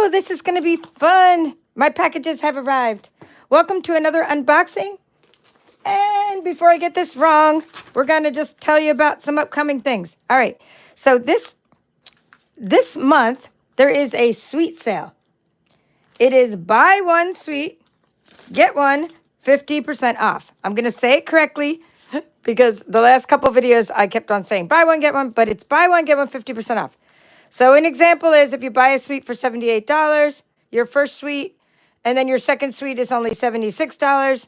Oh, this is going to be fun. My packages have arrived. Welcome to another unboxing. And before I get this wrong, we're going to just tell you about some upcoming things. All right. So this month, there is a sweet sale. It is buy one sweet, get one 50% off. I'm going to say it correctly because the last couple videos I kept on saying buy one, get one, but it's buy one, get one 50% off. So an example is if you buy a suite for $78, your first suite, and then your second suite is only $76,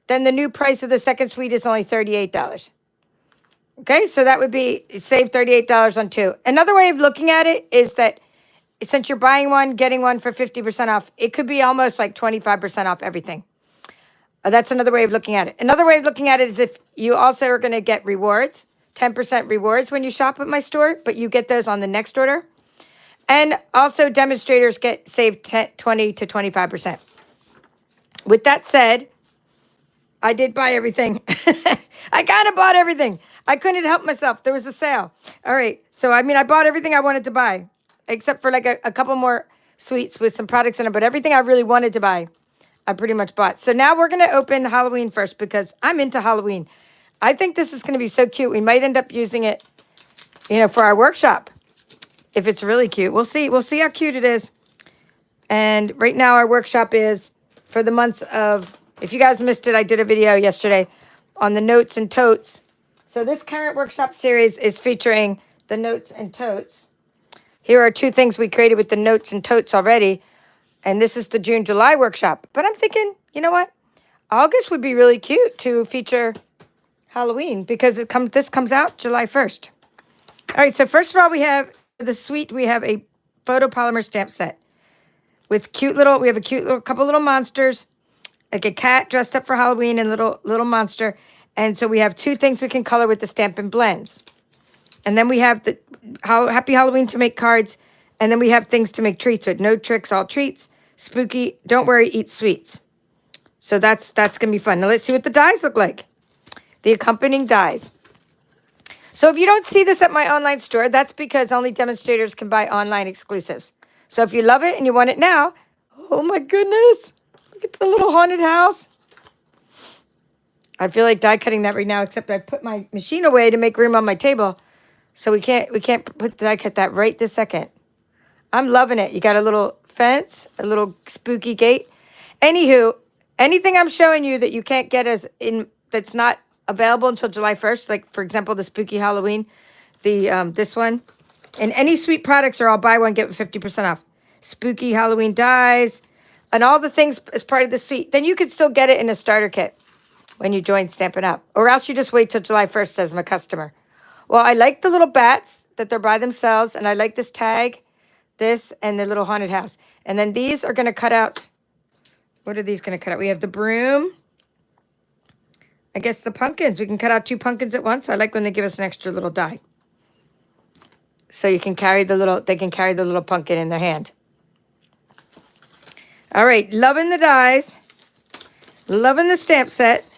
then the new price of the second suite is only $38. Okay, so that would be save $38 on two. Another way of looking at it is that since you're buying one, getting one for 50% off, it could be almost like 25% off everything. That's another way of looking at it. Another way of looking at it is if you also are going to get rewards, 10% rewards when you shop at my store, but you get those on the next order. And also demonstrators get saved 20 to 25%. With that said, I did buy everything. I kind of bought everything. I couldn't help myself. There was a sale. All right. So, I mean, I bought everything I wanted to buy, except for like a couple more sweets with some products in it. But everything I really wanted to buy, I pretty much bought. So now we're going to open Halloween first because I'm into Halloween. I think this is going to be so cute. We might end up using it, for our workshop. If it's really cute. We'll see. We'll see how cute it is. And right now our workshop is for the months of, if you guys missed it, I did a video yesterday on the notes and totes. So this current workshop series is featuring the notes and totes. Here are two things we created with the notes and totes already. And this is the June-July workshop. But I'm thinking, you know what? August would be really cute to feature Halloween because this comes out July 1st. All right, so first of all, we have the suite. We have a photopolymer stamp set with we have a cute little couple little monsters, like a cat dressed up for Halloween and little monster. And so we have two things we can color with the Stampin' blends. And then we have the Happy Halloween to make cards. And then we have things to make treats with. No tricks, all treats. Spooky, don't worry, eat sweets. So that's going to be fun. Now let's see what the dies look like. The accompanying dies. So if you don't see this at my online store, that's because only demonstrators can buy online exclusives. So if you love it and you want it now, oh my goodness, look at the little haunted house. I feel like die cutting that right now, except I put my machine away to make room on my table. So we can't die cut that right this second. I'm loving it. You got a little fence, a little spooky gate. Anywho, anything I'm showing you that you can't get that's not available until July 1st, like for example, the Spooky Halloween, this one, and any sweet products are all buy one, get 50% off. Spooky Halloween dies, and all the things as part of the suite. Then you could still get it in a starter kit when you join Stampin' Up, or else you just wait till July 1st, says my customer. Well, I like the little bats that they're by themselves, and I like this tag, this, and the little haunted house. And then these are going to cut out. What are these going to cut out? We have the broom. I guess the pumpkins. We can cut out two pumpkins at once. I like when they give us an extra little die. So you can carry they can carry the little pumpkin in their hand. All right, loving the dies. Loving the stamp set.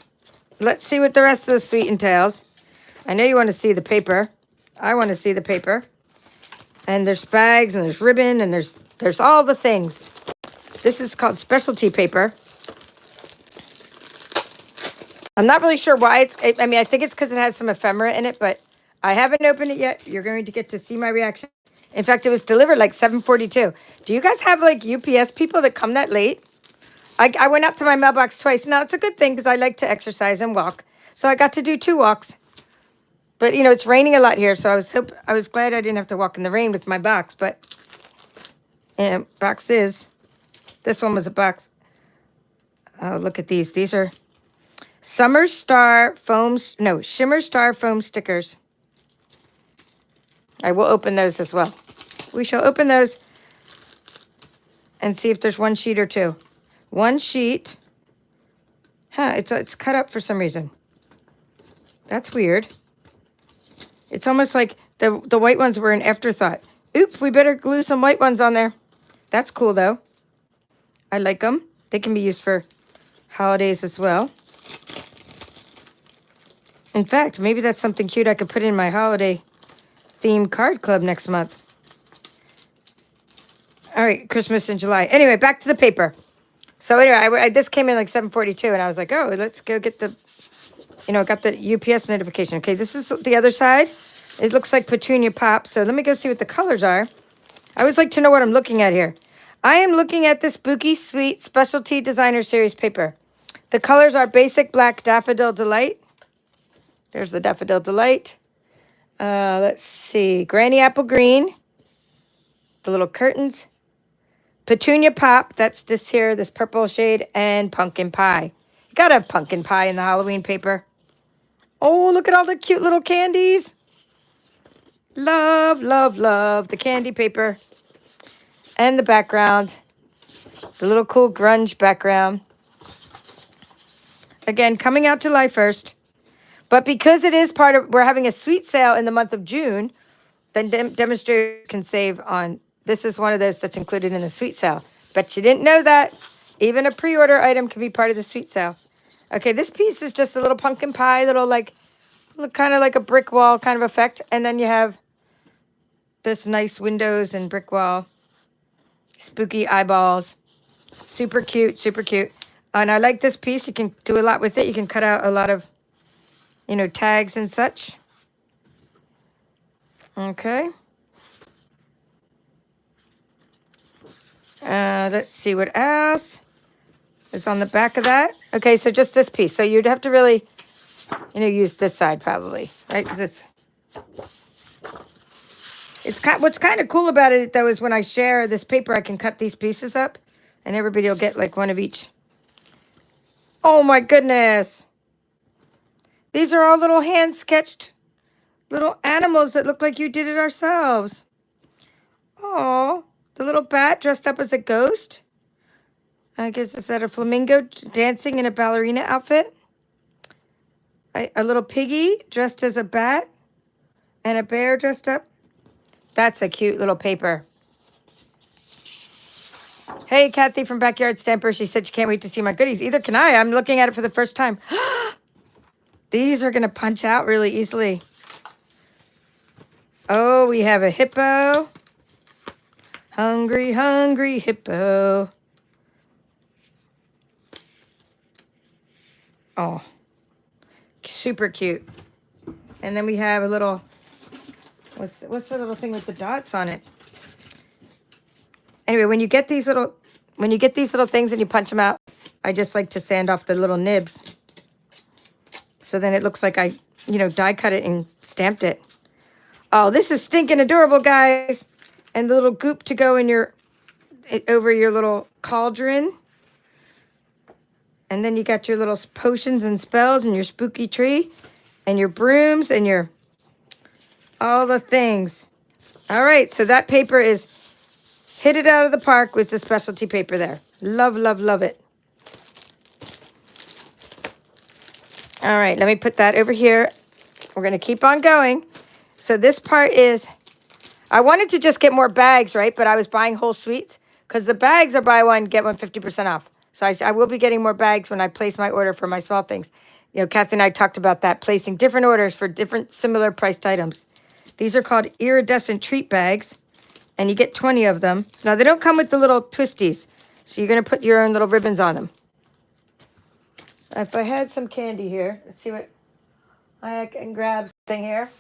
Let's see what the rest of the suite entails. I know you want to see the paper. I want to see the paper. And there's bags and there's ribbon and there's all the things. This is called specialty paper. I'm not really sure why I think it's because it has some ephemera in it, but I haven't opened it yet. You're going to get to see my reaction. In fact, it was delivered like 7:42. Do you guys have like UPS people that come that late? I went up to my mailbox twice. Now, it's a good thing because I like to exercise and walk. So I got to do 2 walks. But, it's raining a lot here, so I was glad I didn't have to walk in the rain with my box. But, boxes. This one was a box. Oh, look at these. These are Shimmer Star foam stickers. I will open those as well. We shall open those and see if there's one sheet or two. One sheet. It's cut up for some reason. That's weird. It's almost like the white ones were an afterthought. Oops, we better glue some white ones on there. That's cool, though. I like them. They can be used for holidays as well. In fact, maybe that's something cute I could put in my holiday themed card club next month. All right, Christmas in July. Anyway, back to the paper. So anyway, this came in like 7:42, and I was like, oh, let's go get the, got the UPS notification. Okay, this is the other side. It looks like Petunia Pop. So let me go see what the colors are. I always like to know what I'm looking at here. I am looking at this Spooky Sweet Specialty Designer Series paper. The colors are Basic Black Daffodil Delight. There's the Daffodil Delight. Let's see. Granny Apple Green. The little curtains. Petunia Pop. That's this here, this purple shade. And Pumpkin Pie. You gotta have pumpkin pie in the Halloween paper. Oh, look at all the cute little candies. Love, love, love the candy paper. And the background. The little cool grunge background. Again, coming out July 1st. But because it is we're having a sweet sale in the month of June, then demonstrators can save on, this is one of those that's included in the sweet sale. Bet you didn't know that. Even a pre-order item can be part of the sweet sale. Okay, this piece is just a little pumpkin pie, kind of like a brick wall kind of effect. And then you have this nice windows and brick wall. Spooky eyeballs. Super cute, super cute. And I like this piece. You can do a lot with it. You can cut out a lot of, tags and such. Okay. Let's see what else is on the back of that. Okay, so just this piece. So you'd have to really, use this side probably, right? Because what's kind of cool about it, though, is when I share this paper, I can cut these pieces up, and everybody will get like one of each. Oh my goodness! These are all little hand-sketched little animals that look like you did it ourselves. Oh, the little bat dressed up as a ghost. I guess, is that a flamingo dancing in a ballerina outfit? A little piggy dressed as a bat, and a bear dressed up. That's a cute little paper. Hey, Kathy from Backyard Stamper. She said she can't wait to see my goodies. Either can I. I'm looking at it for the first time. These are going to punch out really easily. Oh, we have a hippo. Hungry, hungry hippo. Oh, super cute. And then we have a little, what's the little thing with the dots on it? Anyway, when you get these little things and you punch them out, I just like to sand off the little nibs. So then it looks like I, die cut it and stamped it. Oh, this is stinking adorable, guys. And the little goop to go in over your little cauldron. And then you got your little potions and spells and your spooky tree and your brooms and all the things. All right, so that paper is hit it out of the park with the specialty paper there. Love, love, love it. All right, let me put that over here. We're going to keep on going. So this part is, I wanted to just get more bags, right? But I was buying whole suites because the bags are buy one, get one 50% off. So I will be getting more bags when I place my order for my small things. Kathy and I talked about that, placing different orders for different similar priced items. These are called iridescent treat bags, and you get 20 of them. So now they don't come with the little twisties, so you're going to put your own little ribbons on them. If I had some candy here, let's see what I can grab something here.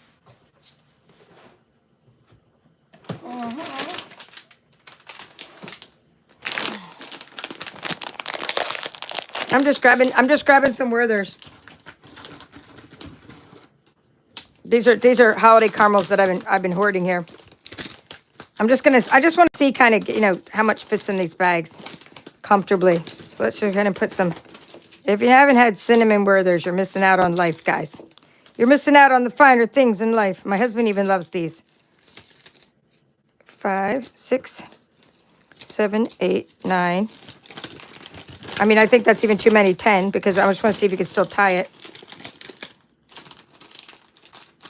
I'm just grabbing some Werthers. These are holiday caramels that I've been hoarding here. I just want to see kind of, how much fits in these bags comfortably. So let's just kind of put some. If you haven't had cinnamon Werthers, you're missing out on life, guys. You're missing out on the finer things in life. My husband even loves these. 5, 6, 7, 8, 9. I mean, I think that's even too many, 10, because I just want to see if you can still tie it.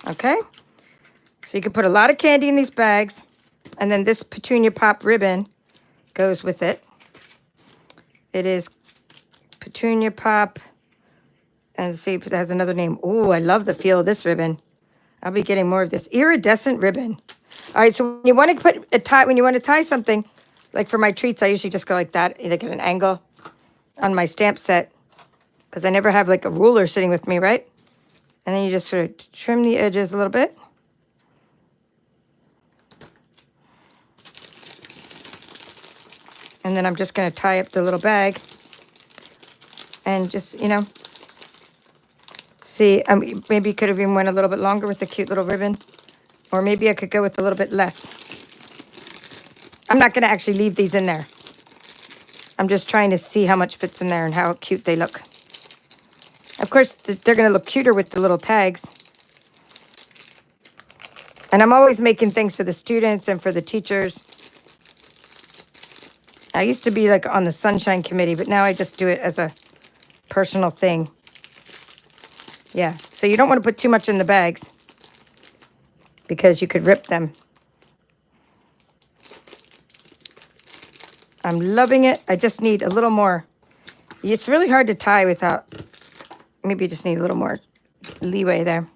Okay. So you can put a lot of candy in these bags. And then this Petunia Pop ribbon goes with it. It is Petunia Pop. And see if it has another name. Oh, I love the feel of this ribbon. I'll be getting more of this iridescent ribbon. All right, so when you want to tie something, Like for my treats, I usually just go like that, like at an angle on my stamp set, because I never have like a ruler sitting with me, right? And then you just sort of trim the edges a little bit. And then I'm just going to tie up the little bag and just, you know, see, maybe could have even went a little bit longer with the cute little ribbon, or maybe I could go with a little bit less. I'm not going to actually leave these in there. I'm just trying to see how much fits in there and how cute they look. Of course, they're going to look cuter with the little tags. And I'm always making things for the students and for the teachers. I used to be like on the Sunshine Committee, but now I just do it as a personal thing. Yeah, so you don't want to put too much in the bags because you could rip them. I'm loving it. I just need a little more. It's really hard to tie without, maybe you just need a little more leeway there.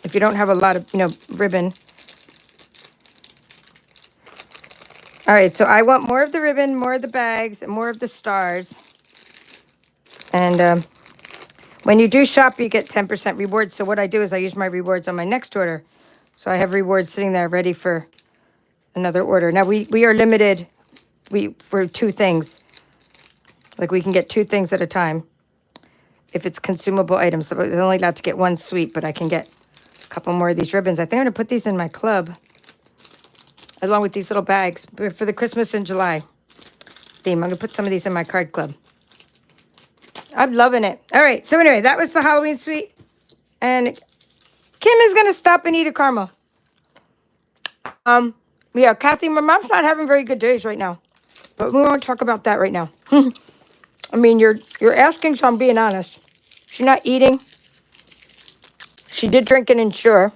If you don't have a lot of, you know, ribbon. All right, so I want more of the ribbon, more of the bags, and more of the stars. And when you do shop, you get 10% rewards. So what I do is I use my rewards on my next order. So I have rewards sitting there ready for another order. Now, we are limited for 2 things. Like we can get 2 things at a time if it's consumable items. So they're only allowed to get 1 sweet, but I can get a couple more of these ribbons. I think I'm going to put these in my club along with these little bags for the Christmas in July theme. I'm going to put some of these in my card club. I'm loving it. All right. So anyway, that was the Halloween suite. And Kim is going to stop and eat a caramel. Yeah, Kathy, my mom's not having very good days right now. But we won't talk about that right now. I mean, you're asking, so I'm being honest. She's not eating. She did drink an Ensure.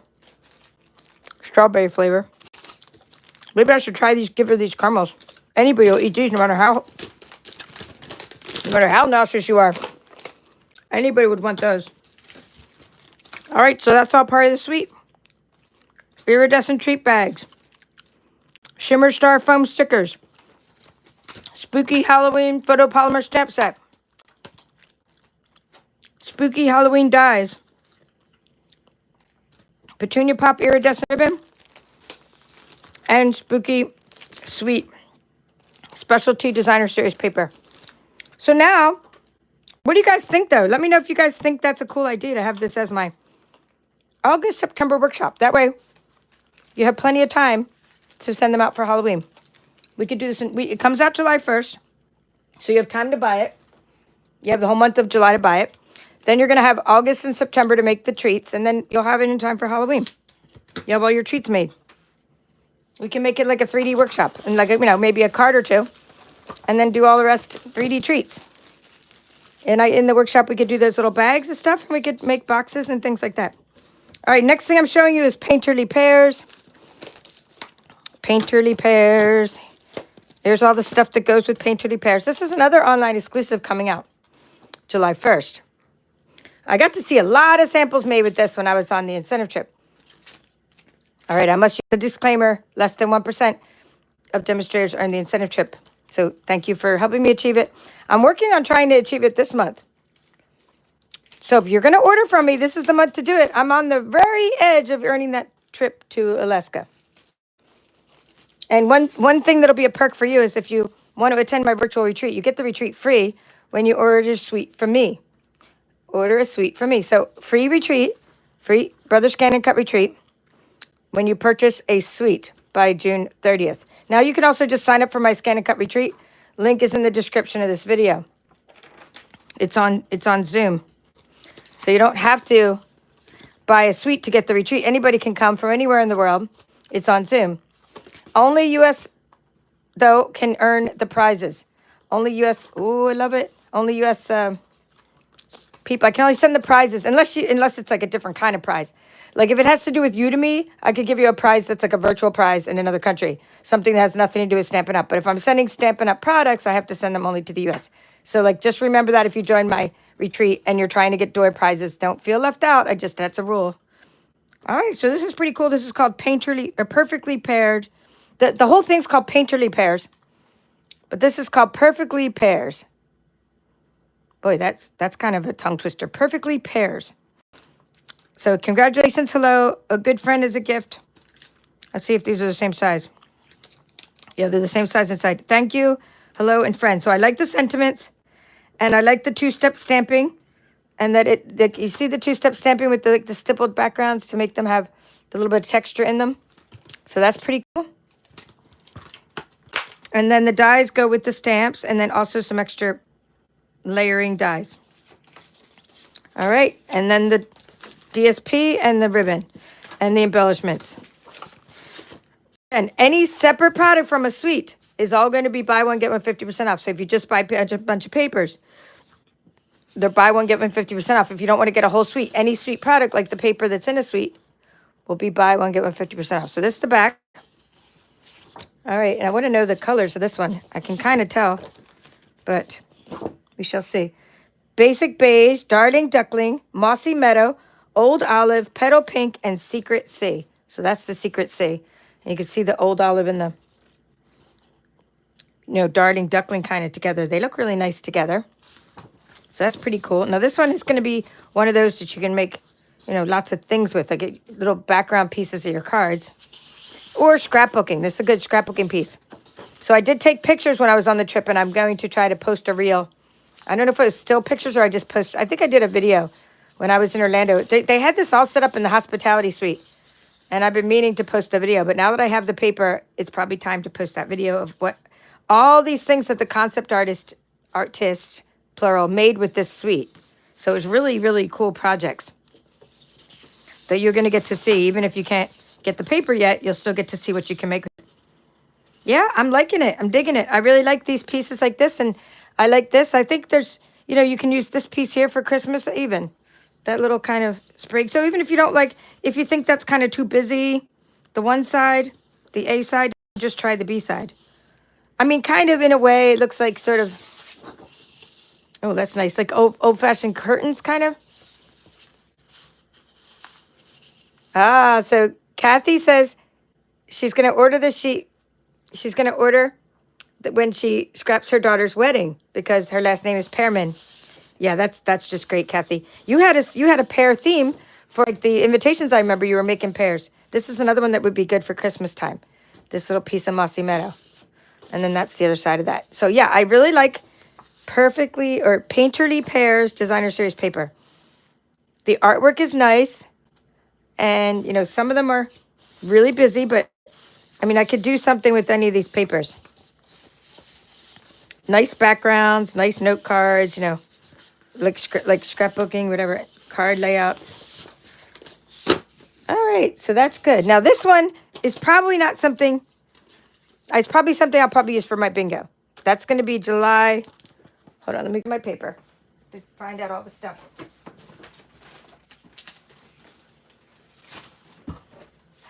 Strawberry flavor. Maybe I should try these, give her these caramels. Anybody will eat these no matter how nauseous you are. Anybody would want those. All right, so that's all part of the suite. Iridescent treat bags. Shimmer Star foam stickers. Spooky Halloween photopolymer stamp set. Spooky Halloween dies. Petunia Pop iridescent ribbon. And Spooky Sweet Specialty Designer Series paper. So now, what do you guys think, though? Let me know if you guys think that's a cool idea to have this as my August-September workshop. That way, you have plenty of time to send them out for Halloween. We could do this. It comes out July 1st, so you have time to buy it. You have the whole month of July to buy it. Then you're going to have August and September to make the treats, and then you'll have it in time for Halloween. You have all your treats made. We can make it like a 3D workshop, and like, you know, maybe a card or 2, and then do all the rest 3D treats. And in the workshop, we could do those little bags and stuff, and we could make boxes and things like that. All right, next thing I'm showing you is Painterly Pears. Painterly Pears. There's all the stuff that goes with Painterly Pears. This is another online exclusive coming out July 1st. I got to see a lot of samples made with this when I was on the incentive trip. All right, I must use a disclaimer. Less than 1% of demonstrators earn the incentive trip. So thank you for helping me achieve it. I'm working on trying to achieve it this month. So if you're going to order from me, this is the month to do it. I'm on the very edge of earning that trip to Alaska. And one thing that'll be a perk for you is if you want to attend my virtual retreat, you get the retreat free when you order a suite from me. Order a suite from me. So free retreat, free Brother Scan and Cut retreat when you purchase a suite by June 30th. Now you can also just sign up for my Scan and Cut retreat. Link is in the description of this video. It's on Zoom. So you don't have to buy a suite to get the retreat. Anybody can come from anywhere in the world. It's on Zoom. Only U.S., though, can earn the prizes. Only U.S., ooh, I love it. Only U.S. People. I can only send the prizes unless it's like a different kind of prize. Like if it has to do with Udemy, I could give you a prize that's like a virtual prize in another country. Something that has nothing to do with Stampin' Up. But if I'm sending Stampin' Up products, I have to send them only to the U.S. So like just remember that if you join my retreat and you're trying to get door prizes, don't feel left out. That's a rule. All right, so this is pretty cool. This is called Painterly or Perfectly Paired. The whole thing's called Painterly Pears, but this is called Perfectly Pears. Boy, that's kind of a tongue twister. Perfectly Pears. So congratulations, hello. A good friend is a gift. Let's see if these are the same size. Yeah, they're the same size inside. Thank you, hello, and friend. So I like the sentiments, and I like the two-step stamping, and that you see the two-step stamping with the stippled backgrounds to make them have a little bit of texture in them. So that's pretty cool. And then the dies go with the stamps, and then also some extra layering dies. All right, and then the DSP and the ribbon and the embellishments. And any separate product from a suite is all going to be buy one, get one 50% off. So if you just buy a bunch of papers, they're buy one, get one 50% off. If you don't want to get a whole suite, any suite product like the paper that's in a suite will be buy one, get one 50% off. So this is the back. All right, and I want to know the colors of this one. I can kind of tell, but we shall see. Basic Beige, Darling Duckling, Mossy Meadow, Old Olive, Petal Pink, and Secret Sea. So that's the Secret Sea. And you can see the Old Olive and the, Darling Duckling kind of together. They look really nice together. So that's pretty cool. Now this one is going to be one of those that you can make, lots of things with, like little background pieces of your cards. Or scrapbooking. This is a good scrapbooking piece. So I did take pictures when I was on the trip, and I'm going to try to post a reel. I don't know if it was still pictures or I just posted. I think I did a video when I was in Orlando. They had this all set up in the hospitality suite. And I've been meaning to post a video, but now that I have the paper, it's probably time to post that video of what all these things that the concept artist, plural, made with this suite. So it was really, really cool projects that you're going to get to see. Even if you can't get the paper yet, you'll still get to see what you can make. Yeah, I'm liking it. I'm digging it. I really like these pieces like this, and I like this. I think there's, you can use this piece here for Christmas even. That little kind of sprig. So even if you don't like, if you think that's kind of too busy, the one side, the A side, just try the B side. I mean, kind of in a way, it looks like sort of, oh, that's nice. Like old-fashioned curtains, kind of. So Kathy says she's going to order this sheet. She's going to order that when she scraps her daughter's wedding because her last name is Pearman. Yeah, that's just great, Kathy. You had a pear theme for like the invitations. I remember you were making pears. This is another one that would be good for Christmas time. This little piece of Mossy Meadow. And then that's the other side of that. So yeah, I really like Painterly Pears Designer Series paper. The artwork is nice. And, some of them are really busy, but I mean, I could do something with any of these papers. Nice backgrounds, nice note cards, like scrapbooking, whatever, card layouts. All right, so that's good. Now this one is probably not something, it's probably something I'll probably use for my bingo. That's going to be July, hold on, let me get my paper to find out all the stuff.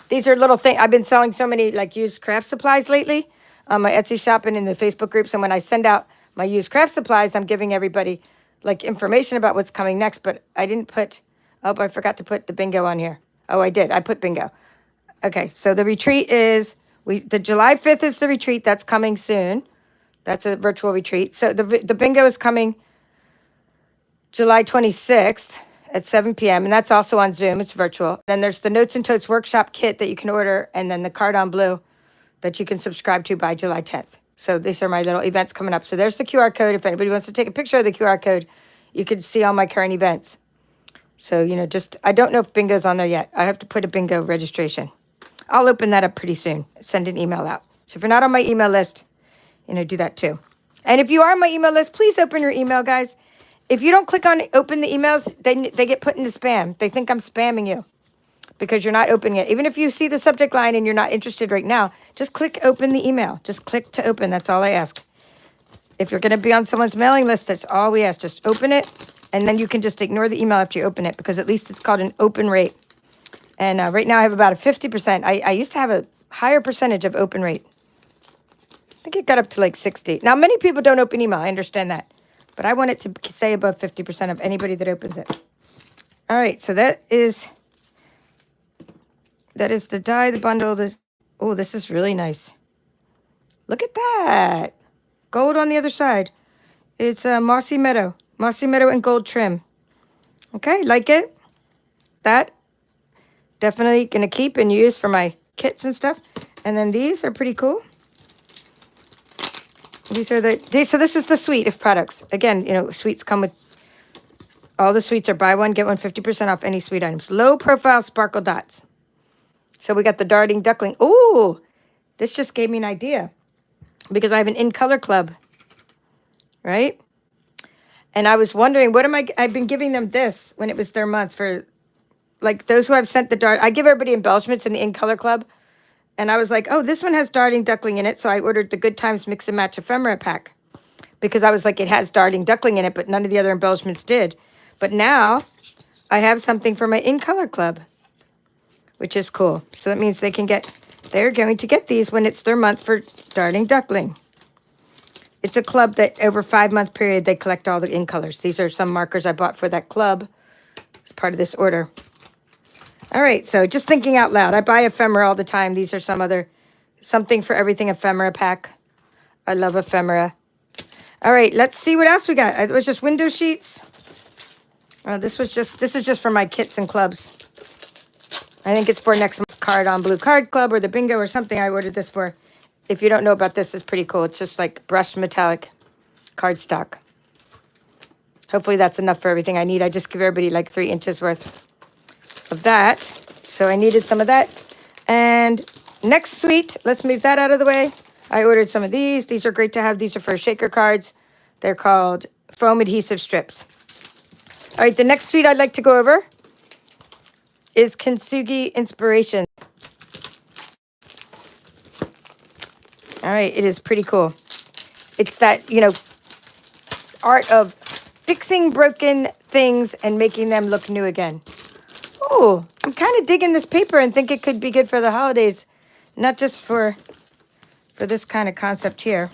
These are little things, I've been selling so many like used craft supplies lately on my Etsy shop and in the Facebook groups. And when I send out my used craft supplies, I'm giving everybody like information about what's coming next, but I didn't put, I forgot to put the bingo on here. Oh, I did. I put bingo. Okay, so the retreat is, the July 5th is the retreat. That's coming soon. That's a virtual retreat. So the bingo is coming July 26th at 7 p.m. And that's also on Zoom. It's virtual. Then there's the Notes and Totes workshop kit that you can order, and then the card on blue that you can subscribe to by July 10th. So these are my little events coming up. So there's the QR code. If anybody wants to take a picture of the QR code, you can see all my current events. So, I don't know if bingo's on there yet. I have to put a bingo registration. I'll open that up pretty soon. Send an email out. So if you're not on my email list, do that too. And if you are on my email list, please open your email, guys. If you don't click on open the emails, they get put into spam. They think I'm spamming you because you're not opening it. Even if you see the subject line and you're not interested right now, just click open the email. Just click to open. That's all I ask. If you're going to be on someone's mailing list, that's all we ask. Just open it, and then you can just ignore the email after you open it because at least it's called an open rate. And right now I have about a 50%. I used to have a higher percentage of open rate. I think it got up to like 60. Now, many people don't open email. I understand that. But I want it to say above 50% of anybody that opens it. All right, so that is the die, the bundle. Oh, this is really nice. Look at that. Gold on the other side. It's a Mossy Meadow. Mossy Meadow and gold trim. Okay, like it. That definitely going to keep and use for my kits and stuff. And then these are pretty cool. So this is the suite of products. Again, you know, suites come with, all the suites are buy one, get one 50% off any suite items. Low profile sparkle dots. So we got the darting duckling. Ooh, this just gave me an idea because I have an in color club, right? And I was wondering, I've been giving them this when it was their month for, like, those who I've sent the dart. I give everybody embellishments in the in color club. And I was like, oh, this one has darting duckling in it. So I ordered the Good Times Mix and Match ephemera pack because I was like, it has darting duckling in it, but none of the other embellishments did. But now I have something for my in color club, which is cool. So that means they're going to get these when it's their month for darting duckling. It's a club that over a 5-month period, they collect all the in colors. These are some markers I bought for that club as part of this order. All right, so just thinking out loud. I buy ephemera all the time. These are something for everything ephemera pack. I love ephemera. All right, let's see what else we got. It was just window sheets. This is just for my kits and clubs. I think it's for next month's Card on Blue Card Club or the bingo or something I ordered this for. If you don't know about this, it's pretty cool. It's just like brushed metallic cardstock. Hopefully that's enough for everything I need. I just give everybody like 3 inches worth of that. So I needed some of that. And next suite, let's move that out of the way. I ordered some of these. These are great to have. These are for shaker cards. They're called foam adhesive strips. All right, the next suite I'd like to go over is Kinugi Inspirations. All right, it is pretty cool. It's that, you know, art of fixing broken things and making them look new again. Oh, I'm kind of digging this paper and think it could be good for the holidays, not just for this kind of concept here.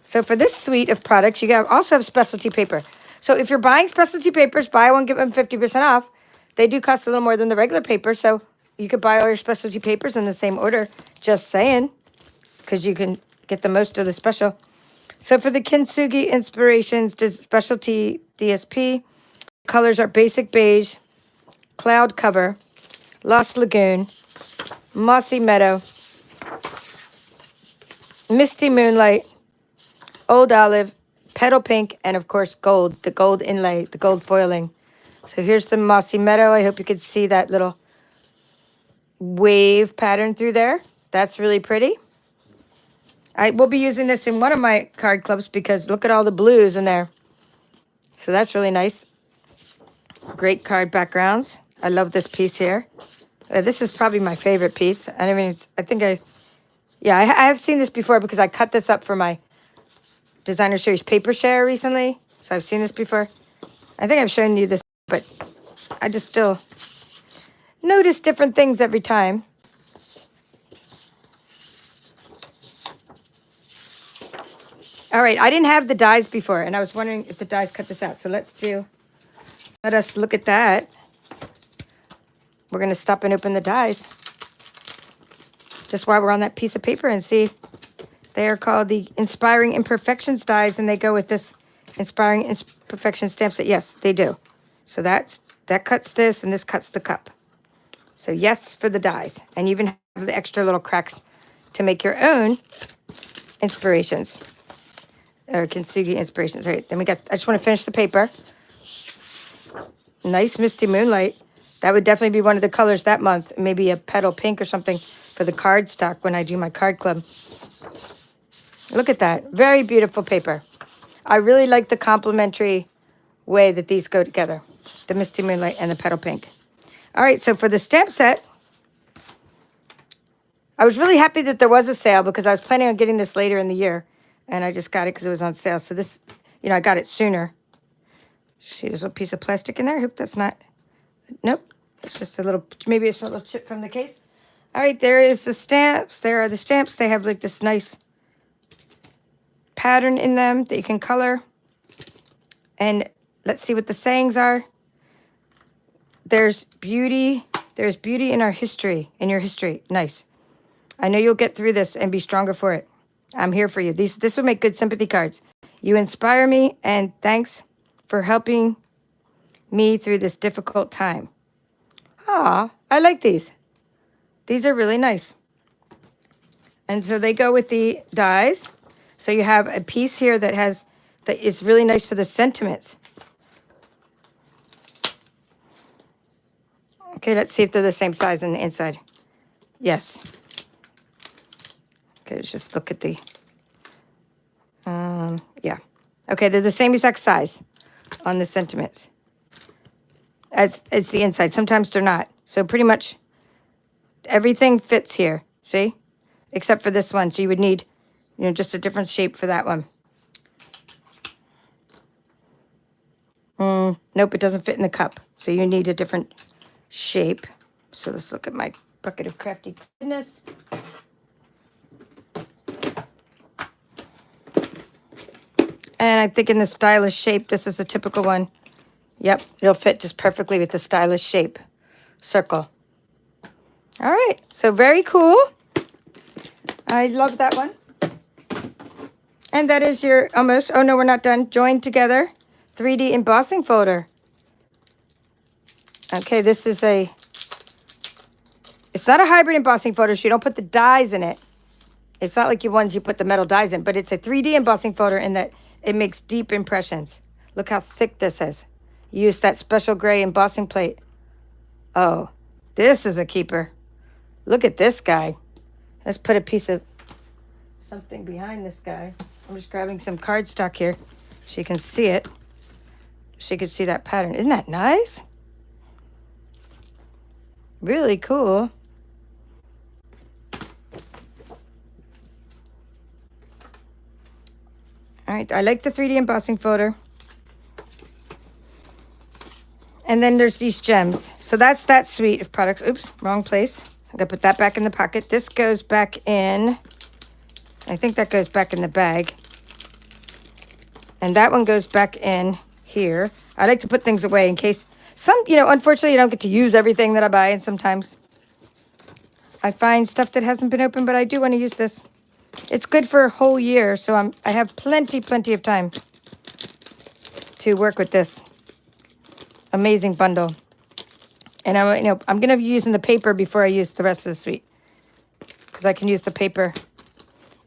So for this suite of products, you also have specialty paper. So if you're buying specialty papers, buy one, get them 50% off. They do cost a little more than the regular paper, so you could buy all your specialty papers in the same order. Just saying, because you can get the most of the special. So for the Kinugi Inspirations Specialty DSP, colors are Basic Beige, Cloud Cover, Lost Lagoon, Mossy Meadow, Misty Moonlight, Old Olive, Petal Pink, and of course gold, the gold inlay, the gold foiling. So here's the Mossy Meadow. I hope you could see that little wave pattern through there. That's really pretty. I will be using this in one of my card clubs because look at all the blues in there. So that's really nice. Great card backgrounds. I love this piece here. This is probably my favorite piece. I mean, I have seen this before because I cut this up for my Designer Series paper share recently. So I've seen this before. I think I've shown you this, but I just still notice different things every time. All right, I didn't have the dies before, and I was wondering if the dies cut this out. So let us look at that. We're going to stop and open the dies just while we're on that piece of paper and see. They are called the Inspiring Imperfections dies, and they go with this Inspiring Imperfection stamp set. Yes, they do. So that cuts this, and this cuts the cup. So yes for the dies. And you even have the extra little cracks to make your own inspirations. Or Kinugi Inspirations. All right, then I just want to finish the paper. Nice Misty Moonlight. That would definitely be one of the colors that month. Maybe a petal pink or something for the card stock when I do my card club. Look at that. Very beautiful paper. I really like the complementary way that these go together. The Misty Moonlight and the petal pink. All right, so for the stamp set, I was really happy that there was a sale because I was planning on getting this later in the year. And I just got it because it was on sale. So this, I got it sooner. See, there's a piece of plastic in there. I hope that's not, nope. It's just maybe it's a little chip from the case. All right, there is the stamps. There are the stamps. They have like this nice pattern in them that you can color. And let's see what the sayings are. There's beauty in our history, in your history. Nice. I know you'll get through this and be stronger for it. I'm here for you. This would make good sympathy cards. You inspire me, and thanks for helping me through this difficult time. Ah, I like these. These are really nice. And so they go with the dies. So you have a piece here that is really nice for the sentiments. Okay, let's see if they're the same size on the inside. Yes. Okay, let's just look at the, yeah. Okay, they're the same exact size on the sentiments as the inside. Sometimes they're not. So pretty much everything fits here, see? Except for this one. So you would need, just a different shape for that one. Nope, it doesn't fit in the cup. So you need a different shape. So let's look at my bucket of crafty goodness. And I'm thinking the stylish shape, this is a typical one. Yep, it'll fit just perfectly with the stylish shape. Circle. All right, so very cool. I love that one. And that is your almost, oh no, we're not done. Joined together 3D embossing folder. Okay, this is it's not a hybrid embossing folder, so you don't put the dies in it. It's not like your ones you put the metal dies in, but it's a 3D embossing folder in that it makes deep impressions. Look how thick this is. Use that special gray embossing plate. Oh, this is a keeper. Look at this guy. Let's put a piece of something behind this guy. I'm just grabbing some cardstock here so you can see it. So you can see that pattern. Isn't that nice? Really cool. All right, I like the 3D embossing folder. And then there's these gems. So that's that suite of products. Oops, wrong place. I'm gonna put that back in the pocket. This goes back in, I think that goes back in the bag. And that one goes back in here. I like to put things away in case unfortunately I don't get to use everything that I buy, and sometimes I find stuff that hasn't been opened, but I do want to use this. It's good for a whole year, so I have plenty of time to work with this amazing bundle. And I'm going to be using the paper before I use the rest of the suite, because I can use the paper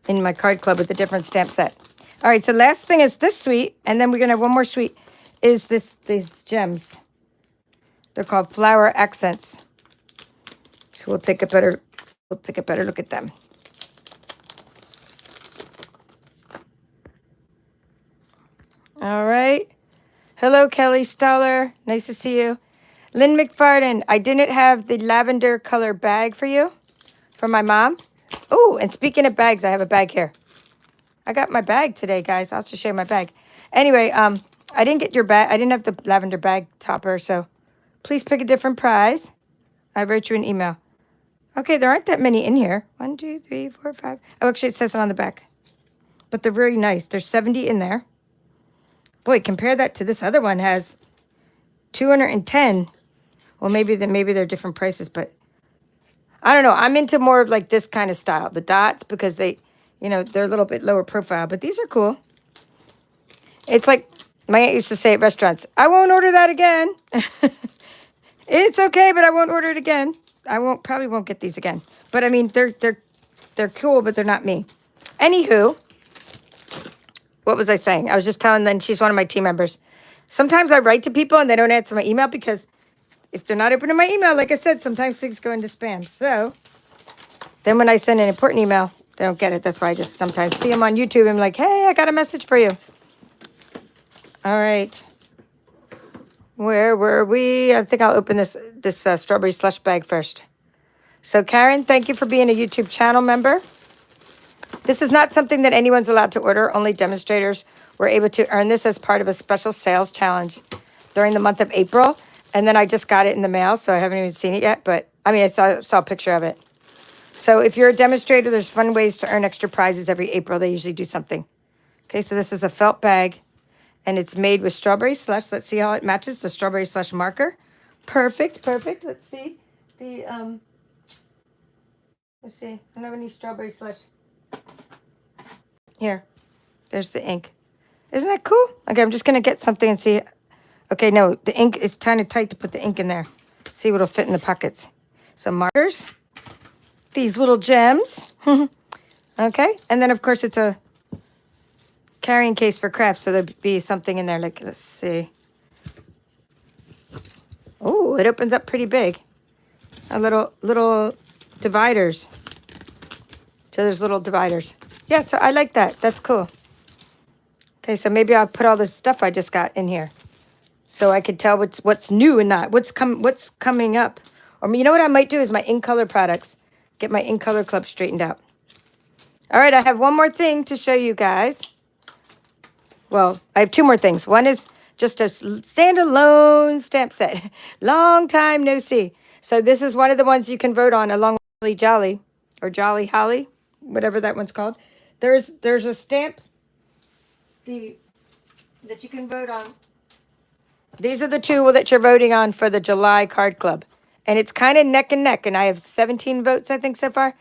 in my card club with a different stamp set. All right, so last thing is this suite, and then we're going to have one more suite, is these gems. They're called flower accents. So we'll take a better look at them. All right. Hello, Kelly Stoller. Nice to see you. Lynn McFarden, I didn't have the lavender color bag for you, for my mom. Oh, and speaking of bags, I have a bag here. I got my bag today, guys. I'll just show you my bag. Anyway, I didn't get your bag. I didn't have the lavender bag topper, so please pick a different prize. I wrote you an email. Okay, there aren't that many in here. 1, 2, 3, 4, 5. Oh, actually, it says it on the back. But they're very nice. There's 70 in there. Boy, compare that to this other one has 210. Well, maybe they're different prices, but I don't know. I'm into more of like this kind of style. The dots, because they're a little bit lower profile, but these are cool. It's like my aunt used to say at restaurants, I won't order that again. It's okay, but I won't order it again. Probably won't get these again. But I mean, they're cool, but they're not me. Anywho, what was I saying? I was just telling them she's one of my team members. Sometimes I write to people and they don't answer my email because if they're not opening my email, like I said, sometimes things go into spam. So then when I send an important email, they don't get it. That's why I just sometimes see them on YouTube and I'm like, hey, I got a message for you. All right. Where were we? I think I'll open this strawberry slush bag first. So Karen, thank you for being a YouTube channel member. This is not something that anyone's allowed to order. Only demonstrators were able to earn this as part of a special sales challenge during the month of April. And then I just got it in the mail, so I haven't even seen it yet. But, I mean, I saw a picture of it. So if you're a demonstrator, there's fun ways to earn extra prizes every April. They usually do something. Okay, so this is a felt bag. And it's made with strawberry slush. Let's see how it matches the strawberry slush marker. Perfect, perfect. Let's see. Let's see. I don't have any strawberry slush. Here, there's the ink. Isn't that cool? Okay, I'm just going to get something and see. Okay, no, the ink is kind of tight to put the ink in there. See what'll fit in the pockets. Some markers. These little gems. Okay, and then, of course, it's a carrying case for crafts, so there'll be something in there. Like, let's see. Oh, it opens up pretty big. A little dividers. So there's little dividers. Yeah, so I like that. That's cool. Okay, so maybe I'll put all this stuff I just got in here, so I could tell what's new and not what's coming up. Or you know what I might do is my In Color products. Get my In Color club straightened out. All right, I have one more thing to show you guys. Well, I have two more things. One is just a standalone stamp set. Long time no see. So this is one of the ones you can vote on along with Holly Jolly or Jolly Holly, whatever that one's called. There's a stamp that you can vote on. These are the two that you're voting on for the July card club. And it's kind of neck and neck. And I have 17 votes, I think, so far.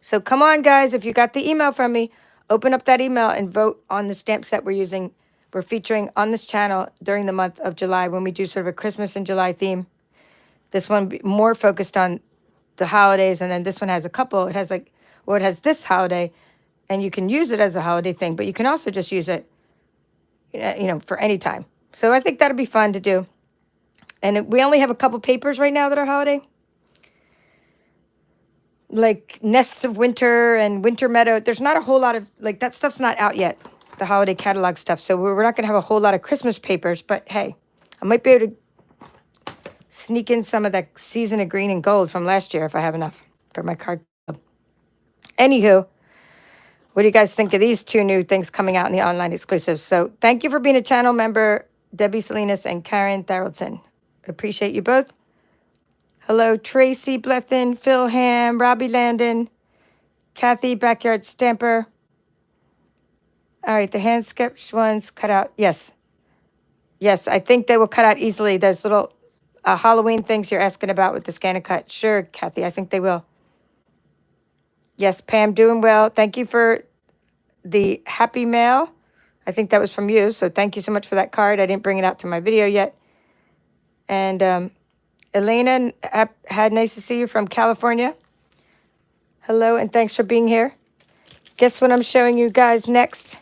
So come on, guys. If you got the email from me, open up that email and vote on the stamp set we're featuring on this channel during the month of July when we do sort of a Christmas and July theme. This one more focused on the holidays. And then this one has a couple. It has it has this holiday. And you can use it as a holiday thing. But you can also just use it, for any time. So I think that'll be fun to do. And we only have a couple papers right now that are holiday. Like Nests of Winter and Winter Meadow. There's not a whole lot of, that stuff's not out yet. The holiday catalog stuff. So we're not going to have a whole lot of Christmas papers. But hey, I might be able to sneak in some of that Season of Green and Gold from last year if I have enough for my card club. Anywho, what do you guys think of these two new things coming out in the online exclusives? So thank you for being a channel member, Debbie Salinas and Karen Tharaldson. Appreciate you both. Hello, Tracy Blethen, Phil Ham, Robbie Landon, Kathy Backyard Stamper. All right, the hand sketch ones cut out. Yes. Yes, I think they will cut out easily. Those little Halloween things you're asking about with the scan and cut. Sure, Kathy, I think they will. Yes, Pam, doing well. Thank you for the happy mail. I think that was from you, so thank you so much for that card. I didn't bring it out to my video yet. And Elena, had nice to see you from California. Hello, and thanks for being here. Guess what I'm showing you guys next?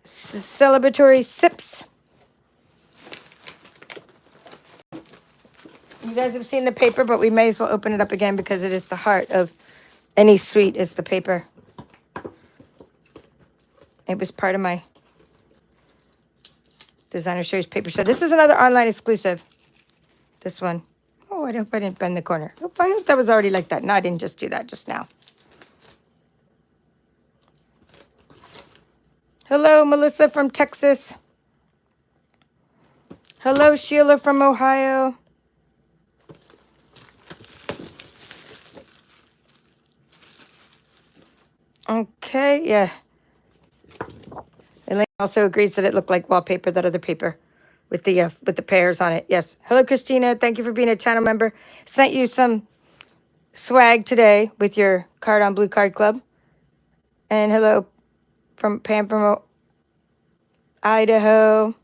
Celebratory Sips. You guys have seen the paper, but we may as well open it up again because it is the heart of any sweet is the paper. It was part of my Designer Series paper. So this is another online exclusive. This one. Oh, I hope I didn't bend the corner. I hope that was already like that. No, I didn't just do that just now. Hello, Melissa from Texas. Hello, Sheila from Ohio. Okay, yeah. Elaine also agrees that it looked like wallpaper, that other paper with the pears on it. Yes. Hello, Christina. Thank you for being a channel member. Sent you some swag today with your card on Blue Card Club. And hello from Pam from Idaho.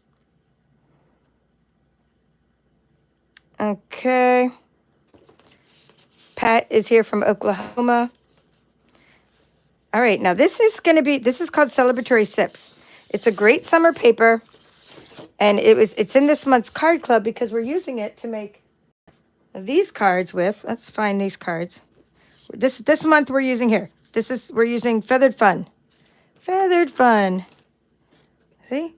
Okay. Pat is here from Oklahoma. All right, now this is called Celebratory Sips. It's a great summer paper, and it's in this month's card club because we're using it to make these cards with. Let's find these cards. This month we're using here. We're using Feathered Fun. Feathered Fun. See?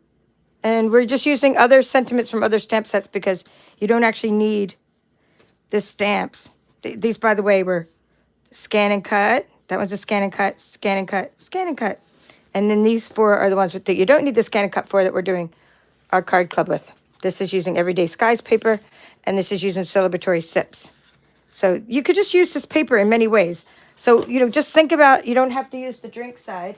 And we're just using other sentiments from other stamp sets because you don't actually need the stamps. These, by the way, were scan and cut. That one's a scan and cut, scan and cut, scan and cut. And then these four are the ones that you don't need the scan and cut for that we're doing our card club with. This is using Everyday Skies paper, and this is using Celebratory Sips. So you could just use this paper in many ways. So, just think about, you don't have to use the drink side.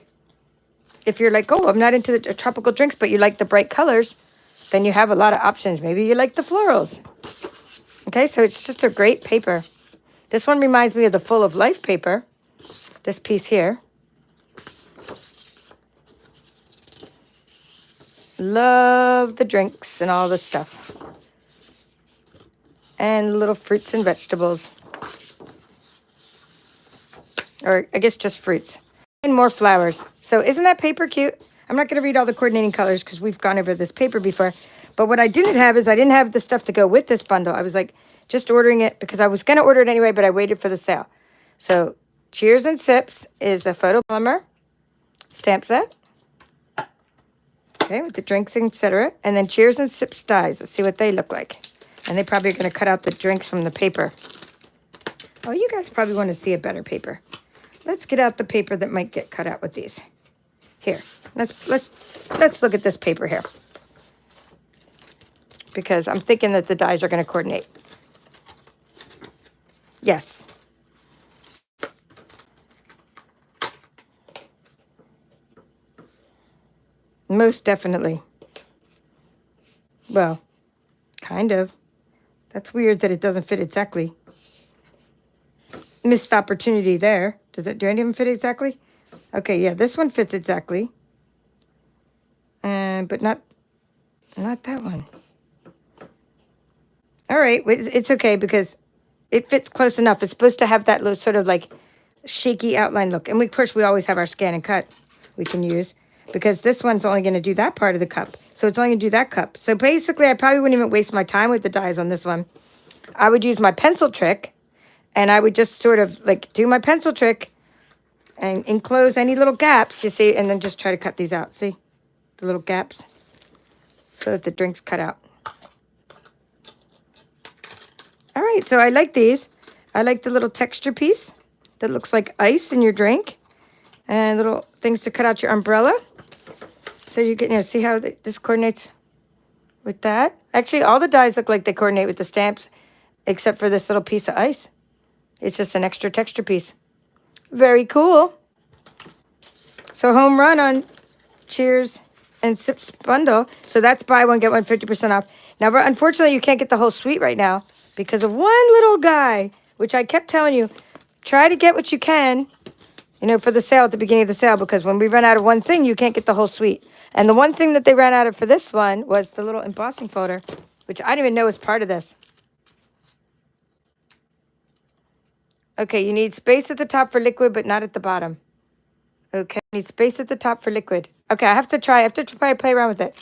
If you're like, oh, I'm not into the tropical drinks, but you like the bright colors, then you have a lot of options. Maybe you like the florals. Okay, so it's just a great paper. This one reminds me of the Full of Life paper. This piece here. Love the drinks and all this stuff. And little fruits and vegetables. Or I guess just fruits. And more flowers. So isn't that paper cute? I'm not going to read all the coordinating colors because we've gone over this paper before. But what I didn't have is I didn't have the stuff to go with this bundle. I was like just ordering it because I was going to order it anyway, but I waited for the sale. So Cheers and Sips is a photo polymer stamp set. Okay, with the drinks, etc. And then Cheers and Sips dies. Let's see what they look like. And they probably are going to cut out the drinks from the paper. Oh, you guys probably want to see a better paper. Let's get out the paper that might get cut out with these. Here, let's look at this paper here. Because I'm thinking that the dies are going to coordinate. Yes. Most definitely. Well, kind of. That's weird that it doesn't fit exactly. Missed opportunity there. Does it do any of them fit exactly? Okay, yeah, this one fits exactly. But not that one. All right, it's okay because it fits close enough. It's supposed to have that little sort of like shaky outline look. And of course, we always have our scan and cut we can use because this one's only going to do that part of the cup. So it's only going to do that cup. So basically, I probably wouldn't even waste my time with the dies on this one. I would use my pencil trick and I would just sort of like do my pencil trick and enclose any little gaps, you see, and then just try to cut these out. See the little gaps so that the drink's cut out. All right, so I like these. I like the little texture piece that looks like ice in your drink and little things to cut out your umbrella. So you can see how this coordinates with that. Actually, all the dies look like they coordinate with the stamps except for this little piece of ice. It's just an extra texture piece. Very cool. So home run on Cheers and Sips bundle. So that's buy one, get one 50% off. Now, unfortunately, you can't get the whole suite right now because of one little guy, which I kept telling you, try to get what you can, for the sale at the beginning of the sale, because when we run out of one thing, you can't get the whole suite. And the one thing that they ran out of for this one was the little embossing folder, which I didn't even know was part of this. Okay, you need space at the top for liquid, but not at the bottom. Okay, you need space at the top for liquid. Okay, I have to try play around with it.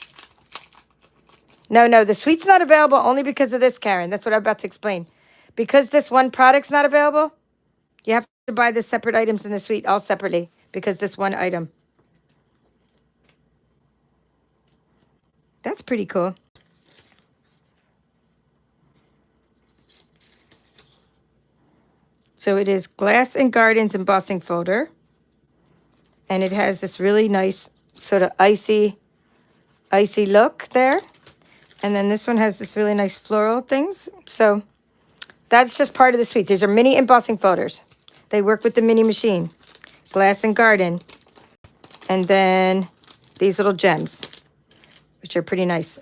No, the suite's not available only because of this, Karen. That's what I'm about to explain. Because this one product's not available, you have to buy the separate items in the suite all separately because this one item. That's pretty cool. So it is Glass and Gardens embossing folder. And it has this really nice sort of icy look there. And then this one has this really nice floral things. So that's just part of the suite. These are mini embossing folders. They work with the mini machine. Glass and Garden. And then these little gems, which are pretty nice.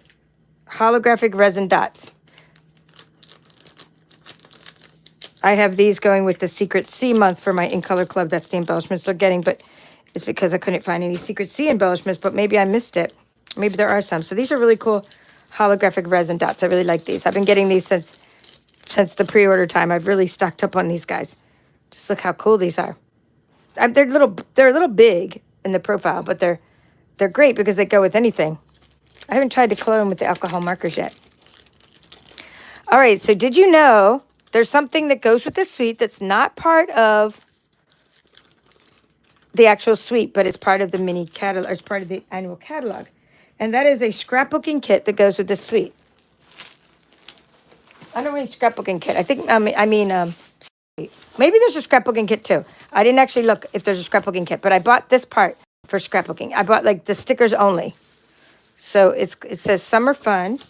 Holographic resin dots. I have these going with the Secret C month for my In Color Club. That's the embellishments they're getting, but it's because I couldn't find any Secret C embellishments, but maybe I missed it. Maybe there are some. So these are really cool holographic resin dots. I really like these. I've been getting these since the pre-order time. I've really stocked up on these guys. Just look how cool theyese are. They're a little big in the profile, but they're great because they go with anything. I haven't tried to color them with the alcohol markers yet. All right, so did you know there's something that goes with this suite that's not part of the actual suite, but it's part of the mini catalog, it's part of the annual catalog. And that is a scrapbooking kit that goes with this suite. I don't mean scrapbooking kit. Maybe there's a scrapbooking kit too. I didn't actually look if there's a scrapbooking kit, but I bought this part for scrapbooking. I bought like the stickers only. So it says Summer Fun.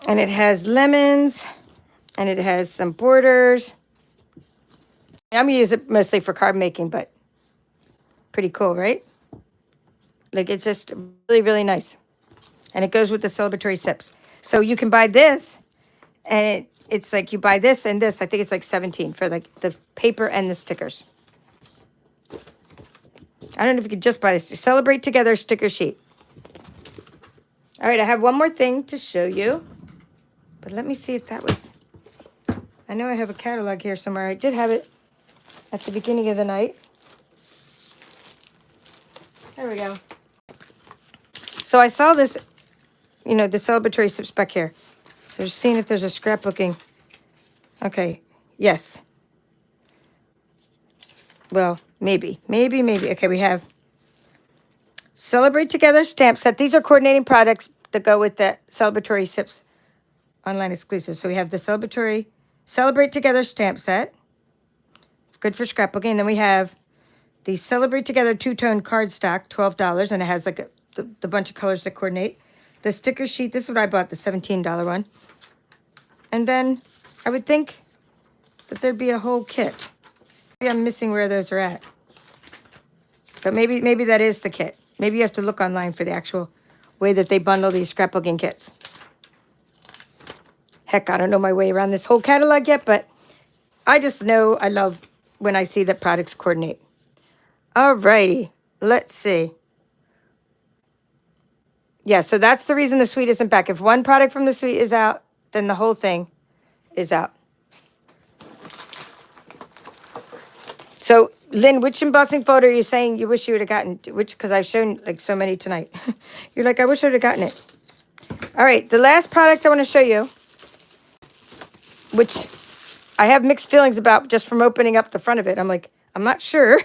And it has lemons, and it has some borders. I'm going to use it mostly for card making, but pretty cool, right? Like, it's just really, really nice. And it goes with the Celebratory Sips. So you can buy this And it's like you buy this and this. I think it's like 17 for like the paper and the stickers. I don't know if you could just buy this. Celebrate Together sticker sheet. All right, I have one more thing to show you. But let me see if that was... I know I have a catalog here somewhere. I did have it at the beginning of the night. There we go. So I saw this, you know, the Celebratory Sips back here. So just seeing if there's a scrapbooking. Okay, yes. Well, maybe. Okay, we have Celebrate Together stamp set. These are coordinating products that go with the Celebratory Sips online exclusive. So we have the Celebrate Together stamp set. Good for scrapbooking. And then we have the Celebrate Together two-tone cardstock, $12. And it has like the bunch of colors that coordinate. The sticker sheet, this is what I bought, the $17 one. And then I would think that there'd be a whole kit. Maybe I'm missing where those are at. But maybe that is the kit. Maybe you have to look online for the actual way that they bundle these scrapbooking kits. Heck, I don't know my way around this whole catalog yet, but I just know I love when I see that products coordinate. All righty, let's see. Yeah, so that's the reason the suite isn't back. If one product from the suite is out, then the whole thing is out. So, Lynn, which embossing photo are you saying you wish you would have gotten? Which, because I've shown like so many tonight. You're like, I wish I would have gotten it. All right, the last product I want to show you, which I have mixed feelings about just from opening up the front of it. I'm like, I'm not sure.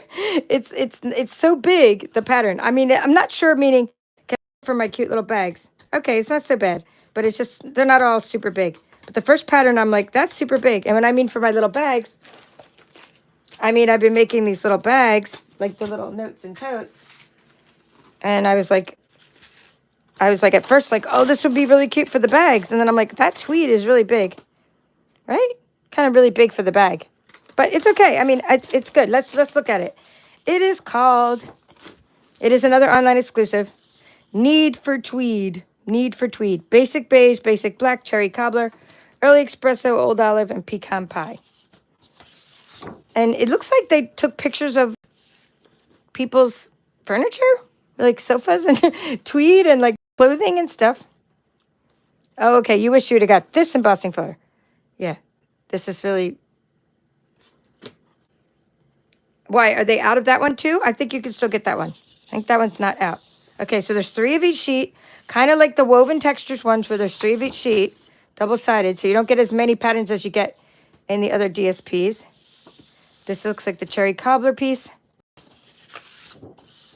It's so big, the pattern. I mean, I'm not sure, meaning for my cute little bags. Okay, it's not so bad, but it's just, they're not all super big. But the first pattern, I'm like, that's super big. And when I mean for my little bags, I mean, I've been making these little bags, like the little notes and totes. And I was like at first like, oh, this would be really cute for the bags. And then I'm like, that tweed is really big, right? Kind of really big for the bag. But it's okay. I mean, it's good. Let's look at it. It is another online exclusive. Need for Tweed. Basic beige, basic black, cherry cobbler, early espresso, old olive, and pecan pie. And it looks like they took pictures of people's furniture, like sofas and tweed and like clothing and stuff. Oh, okay. You wish you would have got this embossing photo. Yeah. This is really... Why? Are they out of that one too? I think you can still get that one. I think that one's not out. Okay, so there's 3 of each sheet, kind of like the woven textures ones where there's 3 of each sheet, double-sided, so you don't get as many patterns as you get in the other DSPs. This looks like the cherry cobbler piece.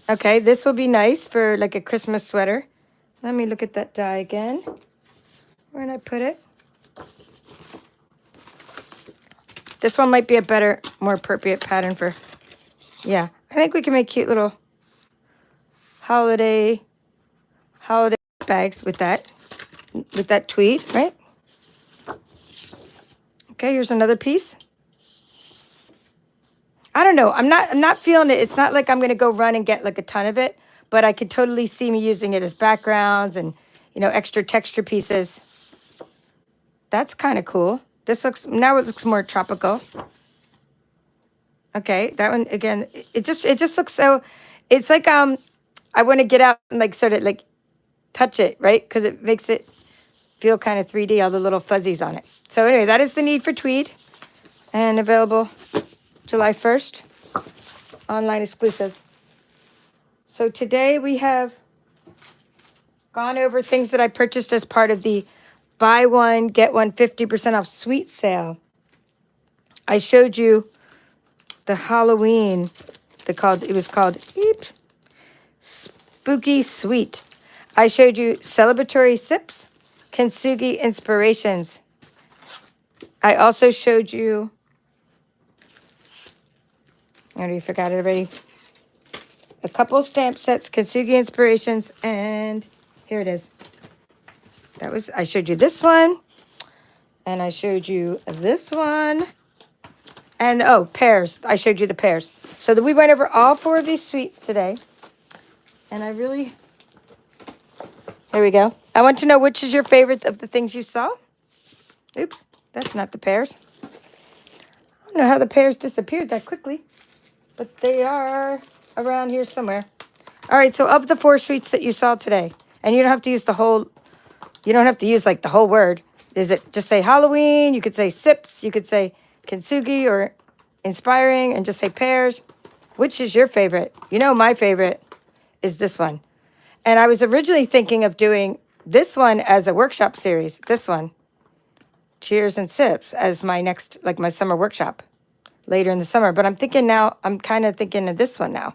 Okay, this will be nice for like a Christmas sweater. Let me look at that die again. Where did I put it? This one might be a better, more appropriate pattern for, yeah. I think we can make cute little holiday bags with that tweed, right? Okay, here's another piece. I don't know. I'm not feeling it. It's not like I'm going to go run and get like a ton of it, but I could totally see me using it as backgrounds and, you know, extra texture pieces. That's kind of cool. This looks, now it looks more tropical. Okay, that one again, it just looks so, it's like I want to get out and like sort of like touch it, right? Because it makes it feel kind of 3D, all the little fuzzies on it. So anyway, that is the Need for Tweed, and available July 1st, online exclusive. So today we have gone over things that I purchased as part of the buy one, get one 50% off suite sale. I showed you the Halloween, it was called Spooky Sweet. I showed you Celebratory Sips, Kinugi Inspirations. I also showed you, I already forgot it already, a couple stamp sets, Kinugi Inspirations, and here it is. I showed you this one, and I showed you this one, and oh, Pears. I showed you the Pears. So we went over all 4 of these suites today, and here we go. I want to know which is your favorite of the things you saw. Oops, that's not the pears. I don't know how the pears disappeared that quickly, but they are around here somewhere. All right, so of the 4 sweets that you saw today, and you don't have to use the whole, you don't have to use like the whole word. Is it just say Halloween? You could say sips. You could say kintsugi or inspiring and just say pears. Which is your favorite? You know, my favorite is this one. And I was originally thinking of doing this one as a workshop series. This one, Cheers and Sips, as my next, like my summer workshop later in the summer. But I'm thinking now, I'm kind of thinking of this one now.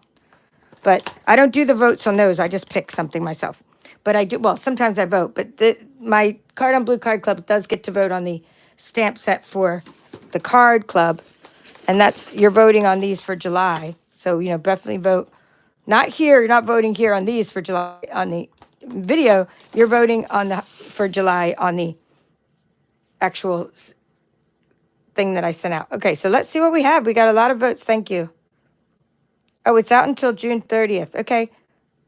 But I don't do the votes on those. I just pick something myself. But I do, well, sometimes I vote. But my Card on Blue Card Club does get to vote on the stamp set for the card club. And that's, you're voting on these for July. So, you know, definitely vote. Not here, you're not voting here on these for July on the video. You're voting on the for July on the actual thing that I sent out. Okay, so let's see what we have. We got a lot of votes. Thank you. Oh, it's out until June 30th. Okay.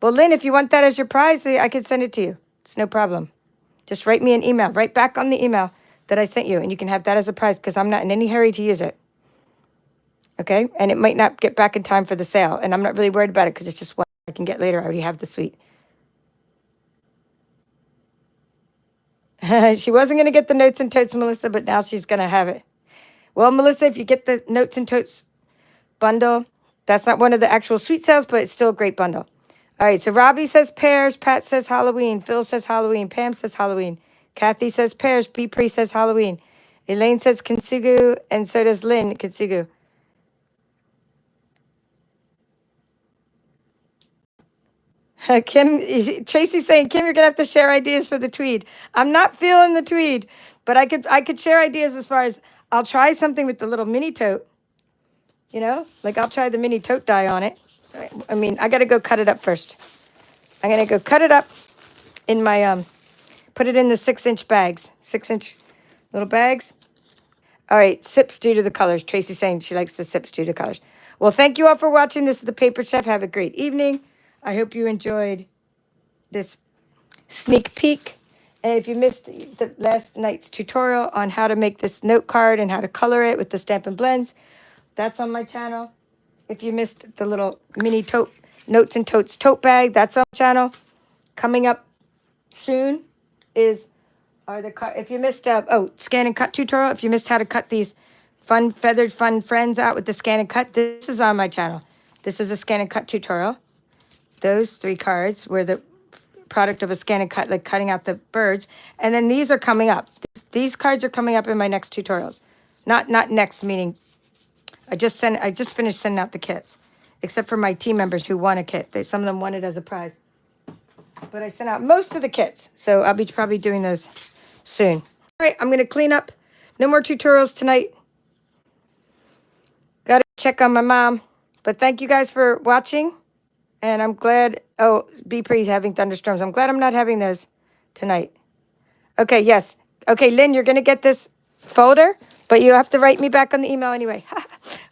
Well, Lynn, if you want that as your prize, I can send it to you. It's no problem. Just write me an email. Write back on the email that I sent you, and you can have that as a prize because I'm not in any hurry to use it. Okay? And it might not get back in time for the sale, and I'm not really worried about it because it's just what I can get later. I already have the suite. She wasn't going to get the Notes and Totes, Melissa, but now she's going to have it. Well, Melissa, if you get the Notes and Totes bundle, that's not one of the actual sweet sales, but it's still a great bundle. All right, so Robbie says pears, Pat says Halloween, Phil says Halloween, Pam says Halloween, Kathy says pears, B. Pre says Halloween, Elaine says kintsugi, and so does Lynn, kintsugi. Kim, Tracy's saying, Kim, you're gonna have to share ideas for the tweed. I'm not feeling the tweed, but I could share ideas as far as I'll try something with the little mini tote. You know, like I'll try the mini tote die on it. I mean, I gotta go cut it up first. I'm gonna go cut it up in my put it in the 6-inch bags, 6-inch little bags. All right, sips due to the colors. Tracy's saying she likes the sips due to colors. Well, thank you all for watching. This is the Paper Chef. Have a great evening. I hope you enjoyed this sneak peek. And if you missed the last night's tutorial on how to make this note card and how to color it with the Stampin' Blends, that's on my channel. If you missed the little mini tote, Notes and Totes tote bag, that's on my channel. Coming up soon if you missed, scan and cut tutorial, if you missed how to cut these fun feathered fun friends out with the scan and cut, this is on my channel. This is a scan and cut tutorial. Those 3 cards were the product of a scan and cut, like cutting out the birds. And then these are coming up. These cards are coming up in my next tutorials. Not next, meaning I just finished sending out the kits, except for my team members who won a kit. Some of them won it as a prize. But I sent out most of the kits, so I'll be probably doing those soon. All right, I'm going to clean up. No more tutorials tonight. Got to check on my mom. But thank you guys for watching. And I'm glad, B. Pre's having thunderstorms. I'm glad I'm not having those tonight. Okay, yes. Okay, Lynn, you're going to get this folder, but you have to write me back on the email anyway.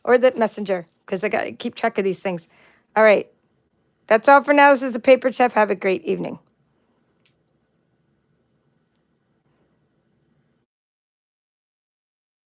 Or the messenger, because I got to keep track of these things. All right. That's all for now. This is the Paper Chef. Have a great evening.